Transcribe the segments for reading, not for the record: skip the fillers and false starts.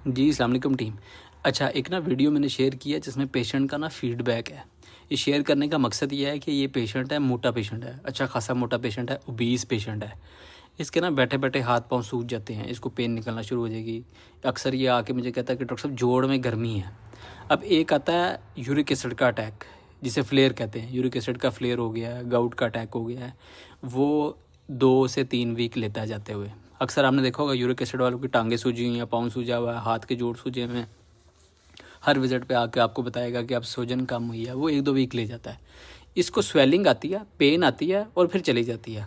जी, अस्सलाम वालेकुम टीम। अच्छा, एक ना वीडियो मैंने शेयर किया जिसमें पेशेंट का ना फीडबैक है। ये शेयर करने का मकसद ये है कि ये पेशेंट है, मोटा पेशेंट है, अच्छा खासा मोटा पेशेंट है, ओबीस पेशेंट है। इसके ना बैठे-बैठे हाथ-पाँव सूज जाते हैं, इसको पेन निकलना शुरू हो जाएगी। अक्सर ये आके मुझे कहता है कि डॉक्टर साहब जोड़ में गर्मी है। अब एक आता है यूरिक एसिड का अटैक, जिसे फ्लेयर कहते हैं। यूरिक एसिड का फ्लेयर हो गया है, गाउट का अटैक हो गया है। वो 2 से 3 वीक लेता है जाते हुए। अक्सर आपने देखा होगा यूरिक एसिड वालों की टांगें सूजी हुई हैं, पाँव सूजा हुआ है, हाथ के जोड़ सूजे हुए हैं। हर विजिट पे आके आपको बताएगा कि अब सूजन कम हुई है, वो 1-2 वीक ले जाता है। इसको स्वेलिंग आती है, पेन आती है और फिर चली जाती है।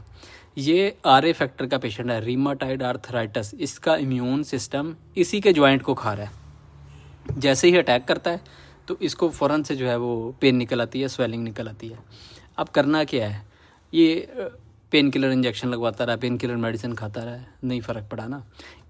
ये आरए फैक्टर का पेशेंट है, रीमाटाइड आर्थराइटिस। इसका इम्यून सिस्टम इसी के जॉइंट को खा रहा है। जैसे ही अटैक करता है तो इसको फ़ौरन से जो है वो पेन निकल आती है, स्वेलिंग निकल आती है। अब करना क्या है, ये पेन किलर इंजेक्शन लगवाता रहा, पेन किलर मेडिसिन खाता रहा, नहीं फ़र्क पड़ा ना।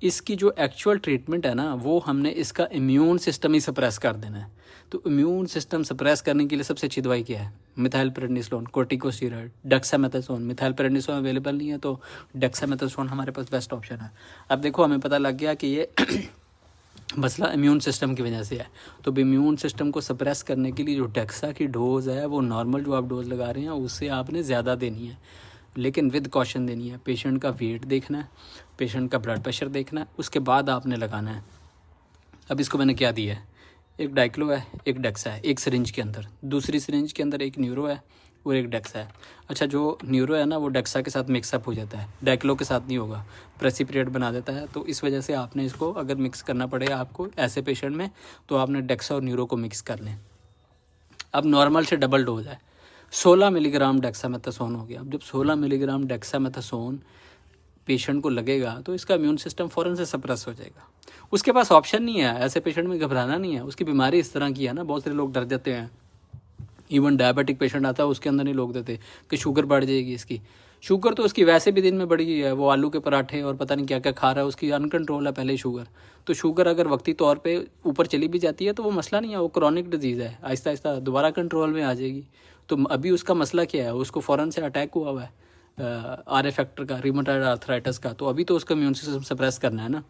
इसकी जो एक्चुअल ट्रीटमेंट है ना, वो हमने इसका इम्यून सिस्टम ही सप्रेस कर देना है। तो इम्यून सिस्टम सप्रेस करने के लिए सबसे अच्छी दवाई क्या है? Methylprednisolone, corticosteroid, dexamethasone. Methylprednisolone available नहीं है तो डेक्सामेथासोन हमारे पास बेस्ट ऑप्शन है। अब देखो, हमें पता लग गया कि ये मसला इम्यून सिस्टम की वजह से है। तो इम्यून सिस्टम को सप्रेस करने के लिए जो डेक्सा की डोज़ है, वो नॉर्मल जो आप डोज़ लगा रहे हैं उससे आपने ज़्यादा देनी है, लेकिन विद कॉशन देनी है। पेशेंट का वेट देखना है, पेशेंट का ब्लड प्रेशर देखना है, उसके बाद आपने लगाना है। अब इसको मैंने क्या दिया है, एक डाइक्लो है, एक डेक्सा है, एक सिरिंज के अंदर। दूसरी सिरिंज के अंदर एक न्यूरो है और एक डेक्सा है। अच्छा, जो न्यूरो है ना, वो डेक्सा के साथ मिक्सअप हो जाता है, डाइक्लो के साथ नहीं होगा, प्रेसिपिटेट बना देता है। तो इस वजह से आपने इसको अगर मिक्स करना पड़े आपको ऐसे पेशेंट में, तो आपने डेक्सा और न्यूरो को मिक्स कर लें। अब नॉर्मल से डबल डोज है, 16 मिलीग्राम डेक्सामेथासोन हो गया। अब जब 16 मिलीग्राम डेक्सामेथासोन पेशेंट को लगेगा तो इसका इम्यून सिस्टम फ़ौरन से सप्रेस हो जाएगा। उसके पास ऑप्शन नहीं है, ऐसे पेशेंट में घबराना नहीं है। उसकी बीमारी इस तरह की है ना, बहुत सारे लोग डर जाते हैं। इवन डायबिटिक पेशेंट आता है, उसके अंदर नहीं लोग देते कि शुगर बढ़ जाएगी इसकी। शुगर तो उसकी वैसे भी दिन में बढ़ गई है, वो आलू के पराठे और पता नहीं क्या क्या खा रहा है, उसकी अनकंट्रोल है पहले ही शुगर। तो शुगर अगर वक्ती तौर पे ऊपर चली भी जाती है तो वो मसला नहीं है, वो क्रॉनिक डिजीज़ है, आहिस्ता आहिस्ता दोबारा कंट्रोल में आ जाएगी। तो अभी उसका मसला क्या है, उसको फ़ौरन से अटैक हुआ हुआ है आर ए फैक्टर का, रिमोटाइड आर्थराइटिस का। तो अभी तो उसका इम्यून सिस्टम सप्रेस करना है ना।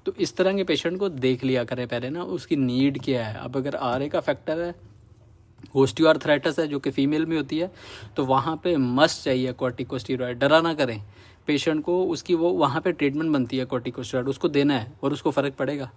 तो इस तरह के पेशेंट को देख लिया करें पहले ना, उसकी नीड क्या है। अब अगर आर ए का फैक्टर है, ऑस्टियोआर्थराइटिस है जो कि फीमेल में होती है, तो वहाँ पे मस्ट चाहिए कॉर्टिकोस्टेरॉइड। डरा ना करें पेशेंट को, उसकी वो वहाँ पे ट्रीटमेंट बनती है कॉर्टिकोस्टेरॉइड, उसको देना है और उसको फ़र्क पड़ेगा।